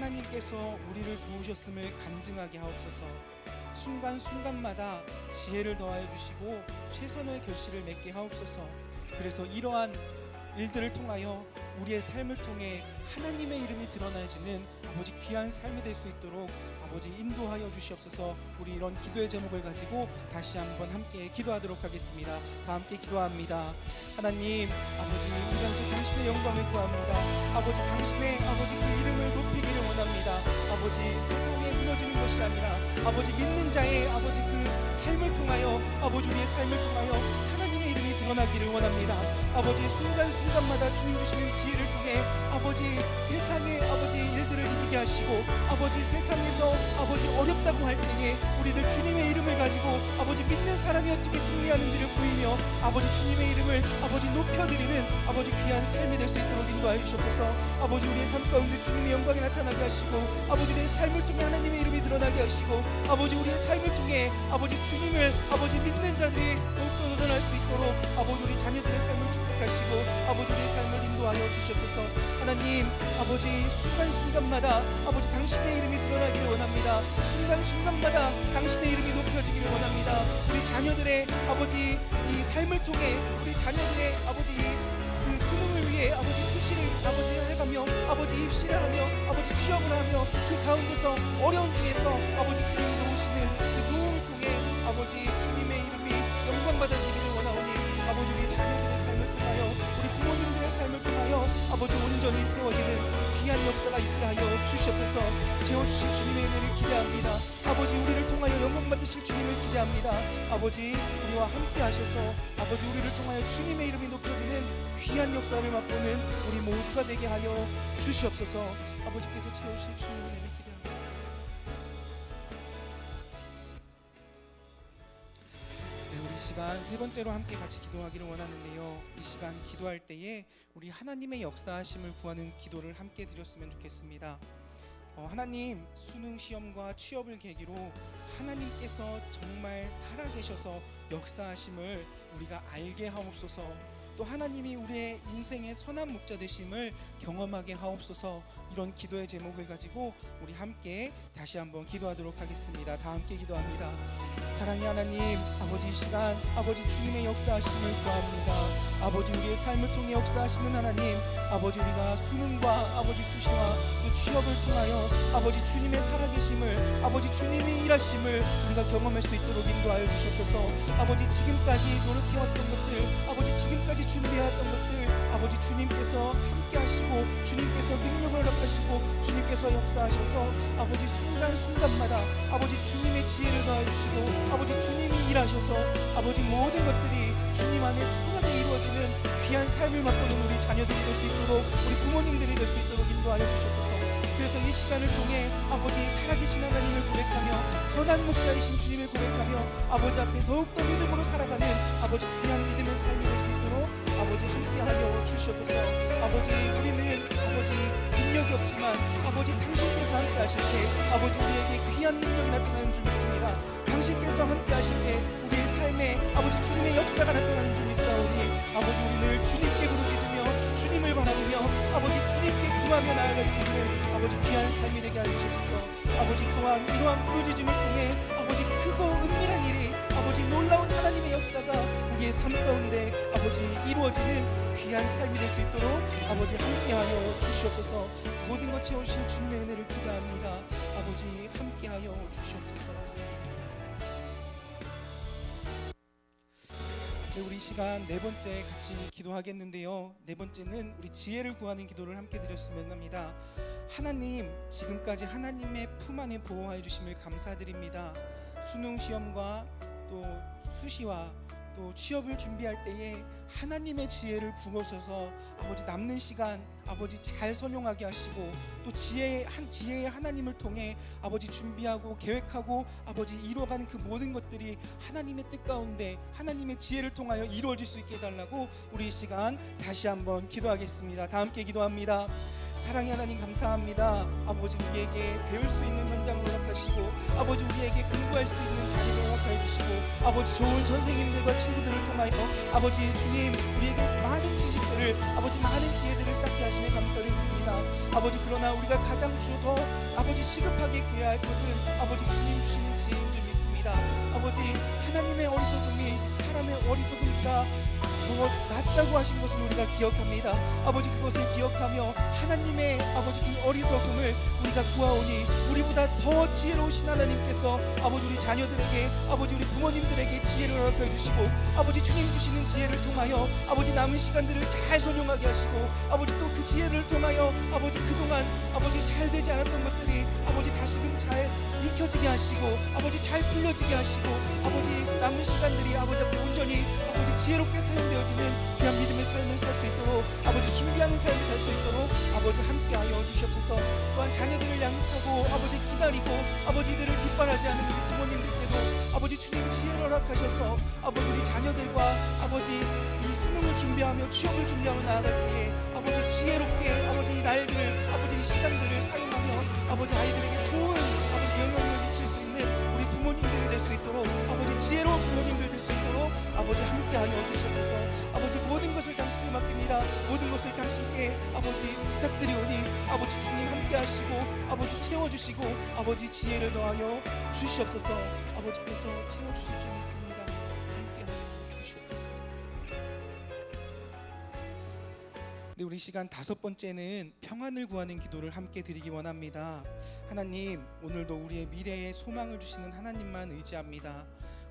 하나님께서 우리를 도우셨음을 간증하게 하옵소서. 순간순간마다 지혜를 더하여 주시고 최선의 결실을 맺게 하옵소서. 그래서 이러한 일들을 통하여 우리의 삶을 통해 하나님의 이름이 드러나지는 아버지 귀한 삶이 될 수 있도록 아버지 인도하여 주시옵소서. 우리 이런 기도의 제목을 가지고 다시 한번 함께 기도하도록 하겠습니다. 다 함께 기도합니다. 하나님 아버지 우리가 이제 당신의 영광을 구합니다. 아버지 당신의 아버지 그 이름을 높이기를 원합니다. 아버지 세상에 무너지는 것이 아니라 아버지 믿는 자의 아버지 그 삶을 통하여 아버지 우리의 삶을 통하여 하나님의 이름이 드러나기를 원합니다. 아버지 순간순간마다 주님 주시는 지혜를 통해 아버지 세상의 아버지 일들을 이기게 하시고 아버지 세상에서 아버지 어렵다고 할 때에 우리들 주님의 이름을 가지고 아버지 믿는 사람이 어떻게 승리하는지를 보이며 아버지 주님의 이름을 아버지 높여드리는 아버지 귀한 삶이 될 수 있도록 인도하여 주옵소서. 아버지 우리의 삶 가운데 주님의 영광이 나타나게 하시고 아버지 우리의 삶을 통해 하나님의 이름이 드러나게 하시고 아버지 우리의 삶을 통해 아버지 주님을 아버지 믿는 자들이 더욱더 도전할 수 있도록 아버지 우리 자녀들의 삶을 축복하시고 아버지 우리의 삶을 인도하여 주시옵소서. 하나님 아버지 순간순간마다 아버지 당신의 이름이 드러나기를 원합니다. 순간순간마다 당신의 이름이 높여지기를 원합니다. 우리 자녀들의 아버지 이 삶을 통해 우리 자녀들의 아버지 그 수능을 위해 아버지 수시를 아버지 해가며 아버지 입시를 하며 아버지 취업을 하며 그 가운데서 어려운 중에서 아버지 주님이 도우시는 그 도움을 통해 아버지 주님의 이름이 영광 받아지기를 원하오니 아버지 우리 자녀들의 삶을 통하여 우리 부모님들의 삶을 통하여 아버지 온전히 세워지는 귀한 역사가 있게 하여 주시옵소서. 채워주실 주님의 은혜를 기대합니다. 아버지 우리를 통하여 영광 받으실 주님을 기대합니다. 아버지 우리와 함께 하셔서 아버지 우리를 통하여 주님의 이름이 높여지는 귀한 역사를 맛보는 우리 모두가 되게 하여 주시옵소서. 아버지께서 채우실 주님의 은혜를 기대합니다. 네, 우리 이 시간 세 번째로 함께 같이 기도하기를 원하는데요. 이 시간 기도할 때에 우리 하나님의 역사하심을 구하는 기도를 함께 드렸으면 좋겠습니다. 하나님 수능 시험과 취업을 계기로 하나님께서 정말 살아계셔서 역사하심을 우리가 알게 하옵소서. 또 하나님이 우리의 인생의 선한 목자 되심을 경험하게 하옵소서. 이런 기도의 제목을 가지고 우리 함께 다시 한번 기도하도록 하겠습니다. 다 함께 기도합니다. 사랑의 하나님 아버지 이 시간 아버지 주님의 역사하심을 구합니다. 아버지 우리의 삶을 통해 역사하시는 하나님 아버지 우리가 수능과 아버지 수시와 또 취업을 통하여 아버지 주님의 살아계심을 아버지 주님의 일하심을 우리가 경험할 수 있도록 인도하여 주시옵소서. 아버지 지금까지 노력해왔던 것들 아버지 지금까지 준비해왔던 것들 아버지 주님께서 함께 하시고 주님께서 능력을 허락하시고 주님께서 역사하셔서 아버지 순간순간마다 아버지 주님의 지혜를 더해주시고 아버지 주님이 일하셔서 아버지 모든 것들이 주님 안에 선하게 이루어지는 귀한 삶을 맛보는 우리 자녀들이 될 수 있도록 우리 부모님들이 될 수 있도록 인도하여 주셔서 그래서 이 시간을 통해 아버지 살아계신 하나님을 고백하며 선한 목자이신 주님을 고백하며 아버지 앞에 더욱더 믿음으로 살아가는 아버지 귀한 믿음의 삶이 될 수 있도록 아버지 함께하여 주시옵소서. 아버지 우리는 아버지 능력이 없지만 아버지 당신께서 함께 하실 때 아버지 우리에게 귀한 능력이 나타나는 줄 믿습니다. 당신께서 함께 하실 때 우리의 삶에 아버지 주님의 역사가 나타나는 줄 믿사오니 아버지 우리는 주님께 부르짖으며 주님을 바라보며 아버지 주님께 구하며 나아갈 수 있는 아버지 귀한 삶이 되게 하여 주옵소서. 아버지 또한 이러한 부르짖음을 통해 아버지 크고 은밀한 일이 아버지 놀라운 하나님의 역사가 우리의 삶 가운데 아버지 이루어지는 귀한 삶이 될 수 있도록 아버지 함께하여 주시옵소서. 모든 것 채우신 주님의 은혜를 기대합니다. 아버지 함께하여 주시옵소서. 네, 우리 이 시간 네 번째 같이 기도하겠는데요. 네 번째는 우리 지혜를 구하는 기도를 함께 드렸으면 합니다. 하나님 지금까지 하나님의 품 안에 보호하여 주심을 감사드립니다. 수능 시험과 또 수시와 또 취업을 준비할 때에 하나님의 지혜를 부어셔서 아버지 남는 시간 아버지 잘 선용하게 하시고 또 지혜의 하나님을 통해 아버지 준비하고 계획하고 아버지 이루어가는 그 모든 것들이 하나님의 뜻 가운데 하나님의 지혜를 통하여 이루어질 수 있게 해달라고 우리 이 시간 다시 한번 기도하겠습니다. 다 함께 기도합니다. 사랑의 하나님 감사합니다. 아버지 우리에게 배울 수 있는 현장을 허락하시고 아버지 우리에게 공부할 수 있는 자리를 허락해 주시고 아버지 좋은 선생님들과 친구들을 통하여 아버지 주님 우리에게 많은 지식들을 아버지 많은 지혜들을 쌓게 하심에 감사를 드립니다. 아버지 그러나 우리가 가장 더 아버지 시급하게 구해야 할 것은 아버지 주님 주시는 지혜인 줄 믿습니다. 아버지 하나님의 어리석음이 사람의 어리석음보다 더 낫다고 하신 것을 우리가 기억합니다. 아버지 그것을 기억하며 하나님의 아버지 그 어리석음을 우리가 구하오니 우리보다 더 지혜로우신 하나님께서 아버지 우리 자녀들에게 아버지 우리 부모님들에게 지혜를 허락해 주시고 아버지 주님 주시는 지혜를 통하여 아버지 남은 시간들을 잘 선용하게 하시고 아버지 또 그 지혜를 통하여 아버지 그동안 아버지 잘 되지 않았던 것들이 아버지 다시금 잘 익혀지게 하시고 아버지 잘 풀려지게 하시고 아버지 남은 시간들이 아버지 앞에 온전히 아버지 지혜롭게 사용되어지는 귀한 믿음의 삶을 살 수 있도록 아버지 준비하는 삶을 살 수 있도록 아버지 함께하여 주시옵소서. 또한 자녀들을 양육하고 아버지 기다리고 아버지 이들을 뒷바라지 하는 우리 부모님들께도 아버지 주님 지혜를 허락하셔서 아버지 우리 자녀들과 아버지 이 수능을 준비하며 취업을 준비하며 나아갈 때에 아버지 지혜롭게 아버지 이 날들을 아버지 이 시간들을 사용하며 아버지 아이들에게 좋은 아버지 영향을 미칠 수 있는 우리 부모님들이 될 수 있도록 아버지 지혜로운 부모님들 될 수 있도록 아버지 함께하여 주시옵소서. 아버지 모든 것을 당신께 맡깁니다. 모든 것을 당신께 아버지 부탁드리오니 아버지 주님 함께하시고 아버지 채워주시고 아버지 지혜를 더하여 주시옵소서. 아버지께서 채워주실 줄 믿습니다. 함께하여 주시옵소서. 네, 우리 시간 5번째는 평안을 구하는 기도를 함께 드리기 원합니다. 하나님, 오늘도 우리의 미래에 소망을 주시는 하나님만 의지합니다.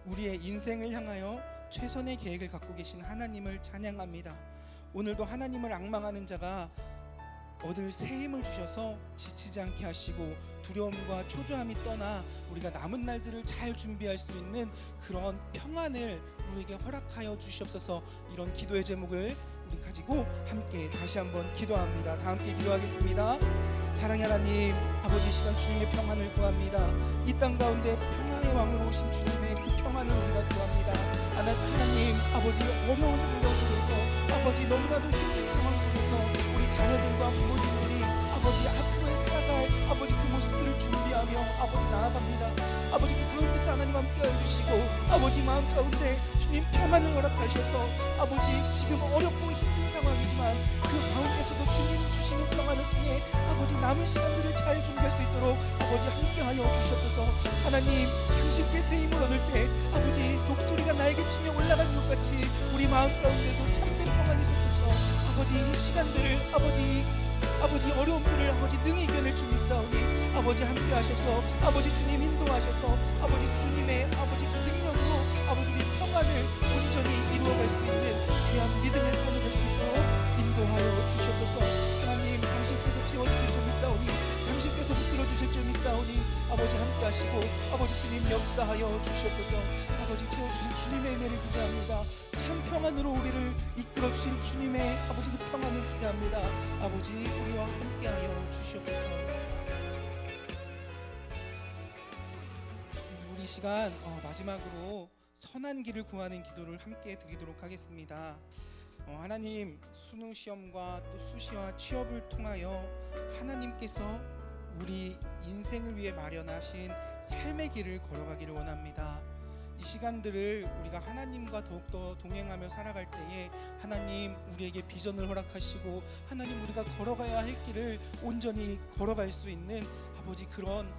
우리의 인생을 향하여 최선의 계획을 갖고 계신 하나님을 찬양합니다. 오늘도 하나님을 앙망하는 자가 얻을 새 힘을 주셔서 지치지 않게 하시고 두려움과 초조함이 떠나 우리가 남은 날들을 잘 준비할 수 있는 그런 평안을 우리에게 허락하여 주시옵소서. 이런 기도의 제목을 우리 가지고 함께 다시 한번 기도합니다. 다 함께 기도하겠습니다. 사랑의 하나님, 아버지 시간 주님의 평안을 구합니다. 이 땅 가운데 평화의 왕으로 오신 주님의 그 평안을 우리가 구합니다. 하나님, 아버지 어려운 환경 속에서 아버지 너무나도 힘든 상황 속에서 우리 자녀들과 부모님들이 아버지 앞으로 살아갈 아버지 그 모습들을 준비하며 아버지 나아갑니다. 아버지 그 가운데서 하나님 함께해 주시고 아버지 마음 가운데 주님 평안을 허락하셔서 아버지 지금 어렵고 힘든 상황이지만 그 가운데서도 주님 주시는 평안을 통해 아버지 남은 시간들을 잘 준비할 수 있도록 아버지 함께하여 주시옵소서. 하나님, 당신께 새 힘을 얻을 때 아버지 독수리가 날개치며 올라가는 것 같이 우리 마음 가운데도 참된 평안이 솟구쳐 아버지 이 시간들을 아버지 어려움들을 아버지 능히 이겨낼 줄 믿사오니 아버지 함께하셔서 아버지 주님 인도하셔서 아버지 주님의 아버지 그 능력으로 아버지 우리 평안을 온전히 이루어갈 수 있는 귀한 믿음의 삶을 될 수 있도록 인도하여 주시옵소서. 하나님, 당신께서 채워주실 줄 믿사오니 당신께서 붙들어주실 줄 믿사오니 아버지 함께하시고 아버지 주님 역사하여 주시옵소서. 아버지 채워주신 주님의 은혜를 기대합니다. 참 평안으로 우리를 이끌어주신 주님의 아버지 그 평안을 기대합니다. 아버지 우리와 함께하여 주시옵소서. 우리 시간 마지막으로 선한 길을 구하는 기도를 함께 드리도록 하겠습니다. 하나님, 수능 시험과 또 수시와 취업을 통하여 하나님께서 우리 인생을 위해 마련하신 삶의 길을 걸어가기를 원합니다. 이 시간들을 우리가 하나님과 더욱더 동행하며 살아갈 때에 하나님 우리에게 비전을 허락하시고 하나님 우리가 걸어가야 할 길을 온전히 걸어갈 수 있는 아버지 그런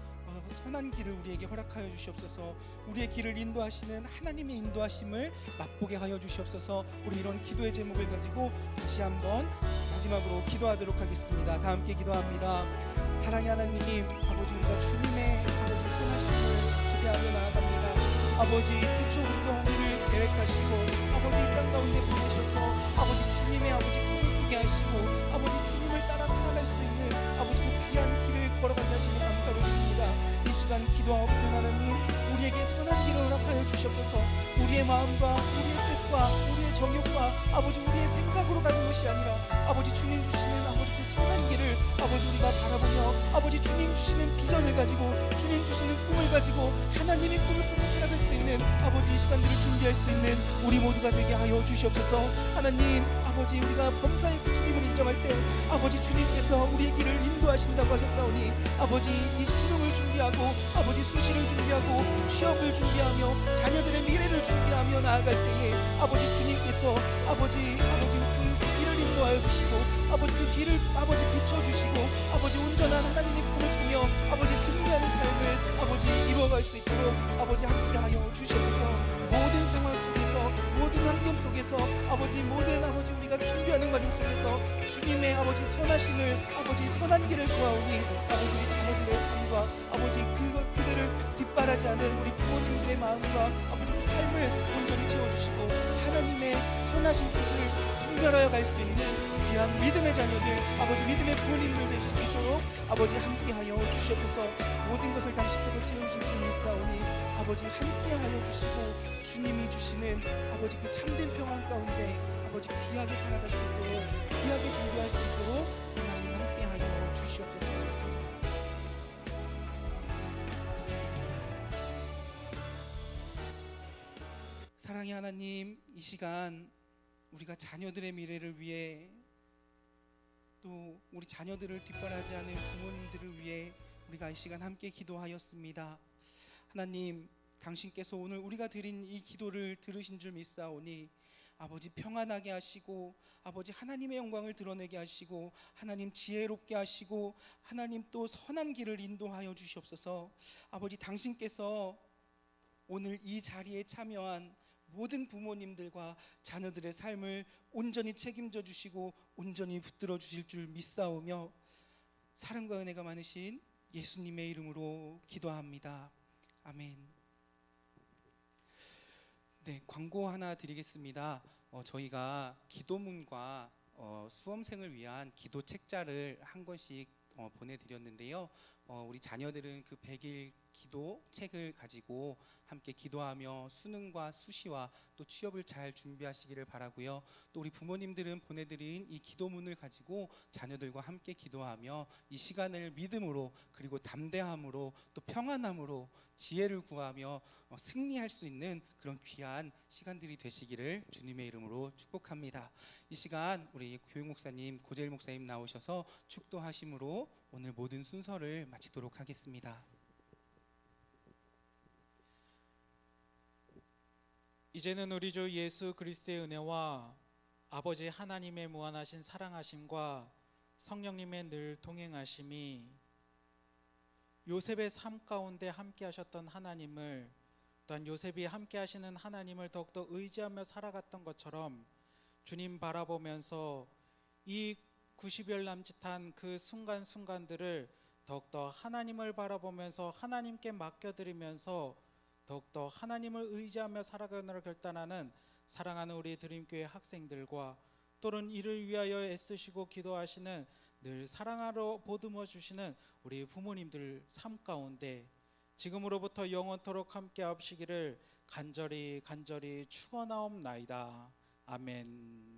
선한 길을 우리에게 허락하여 주시옵소서. 우리의 길을 인도하시는 하나님의 인도하심을 맛보게 하여 주시옵소서. 우리 이런 기도의 제목을 가지고 다시 한번 마지막으로 기도하도록 하겠습니다. 다 함께 기도합니다. 사랑의 하나님, 아버지 우리가 주님의 아버지 선하심을 기대하며 나아갑니다. 아버지 태초부터 우리를 계획하시고 아버지 이 땅 가운데 보내셔서 아버지 주님의 아버지 꿈을 꾸게 하시고 아버지 주님을 따라 살아갈 수 있는 아버지 그 귀한 길을 걸어가게 하시니 감사를 드립니다. 이 시간 기도하옵는 하나님, 우리에게 선한 길을 허락하여 주시옵소서. 우리의 마음과 우리의 뜻과 우리의 정욕과 아버지 우리의 생각으로 가는 것이 아니라 아버지 주님 주시는 아버지 그 선한 길을 아버지 우리가 바라보며 아버지 주님 주시는 비전을 가지고 주님 주시는 꿈을 가지고 하나님의 꿈을 꾸고 살아갈 수 있는 아버지 이 시간들을 준비할 수 있는 우리 모두가 되게 하여 주시옵소서. 하나님 아버지 우리가 범사의 주님을 인정할 때 아버지 주님께서 우리의 길을 인도하신다고 하셨사오니 아버지 이 수능을 준비하고 아버지 수시를 준비하고 취업을 준비하며 자녀들의 미래를 준비하며 나아갈 때에 아버지 주님께서 아버지 그 길을 인도하여 주시고 아버지 그 길을 아버지 비춰주시고 아버지 온전한 하나님의 꿈을 꾸며 아버지 승리하는 삶을 아버지 이루어갈 수 있도록 아버지 함께하여 주시옵소서. 모든 상황 속에서 모든 환경 속에서 아버지 모든 아버지 우리가 준비하는 과정 속에서 주님의 아버지 선하심을 아버지 선한 길을 구하오니 아버지 우리 자녀들의 삶과 아버지 그들을 뒷바라지 않은 우리 부모님들의 마음과 아버지 그 삶을 온전히 채워주시고 하나님의 선하신 뜻을 분별하여 갈 수 있는 귀한 믿음의 자녀들 아버지 믿음의 부모님들 되실 수 있도록 아버지 함께하여 주시옵소서. 모든 것을 당신께서 채우실 줄 믿사오니 아버지 함께하여 주시고 주님이 주시는 아버지 그 참된 평안 가운데 아버지 귀하게 살아갈 수 있도록 귀하게 준비할 수 있도록 하나님 함께하여 주시옵소서. 사랑의 하나님 이 시간 우리가 자녀들의 미래를 위해 또 우리 자녀들을 뒷바라지 않은 부모님들을 위해 우리가 이 시간 함께 기도하였습니다. 하나님 당신께서 오늘 우리가 드린 이 기도를 들으신 줄 믿사오니 아버지 평안하게 하시고 아버지 하나님의 영광을 드러내게 하시고 하나님 지혜롭게 하시고 하나님 또 선한 길을 인도하여 주시옵소서. 아버지 당신께서 오늘 이 자리에 참여한 모든 부모님들과 자녀들의 삶을 온전히 책임져 주시고 온전히 붙들어 주실 줄 믿사오며 사랑과 은혜가 많으신 예수님의 이름으로 기도합니다. 아멘. 네, 광고 하나 드리겠습니다. 저희가 기도문과 수험생을 위한 기도 책자를 한 권씩 보내드렸는데요. 우리 자녀들은 그 100일 기도 책을 가지고 함께 기도하며 수능과 수시와 또 취업을 잘 준비하시기를 바라고요. 또 우리 부모님들은 보내드린 이 기도문을 가지고 자녀들과 함께 기도하며 이 시간을 믿음으로 그리고 담대함으로 또 평안함으로 지혜를 구하며 승리할 수 있는 그런 귀한 시간들이 되시기를 주님의 이름으로 축복합니다. 이 시간 우리 교육 목사님 고재일 목사님 나오셔서 축도하심으로 오늘 모든 순서를 마치도록 하겠습니다. 이제는 우리 주 예수 그리스도의 은혜와 아버지 하나님의 무한하신 사랑하심과 성령님의 늘 동행하심이 요셉의 삶 가운데 함께 하셨던 하나님을 또한 요셉이 함께 하시는 하나님을 더욱더 의지하며 살아갔던 것처럼 주님 바라보면서 이 90일 남짓한 그 순간순간들을 더욱더 하나님을 바라보면서 하나님께 맡겨드리면서 더욱더 하나님을 의지하며 살아가느라 결단하는 사랑하는 우리 드림교회 학생들과 또는 이를 위하여 애쓰시고 기도하시는 늘 사랑하러 보듬어 주시는 우리 부모님들 삶 가운데 지금으로부터 영원토록 함께 하시기를 간절히 축원하옵나이다. 아멘.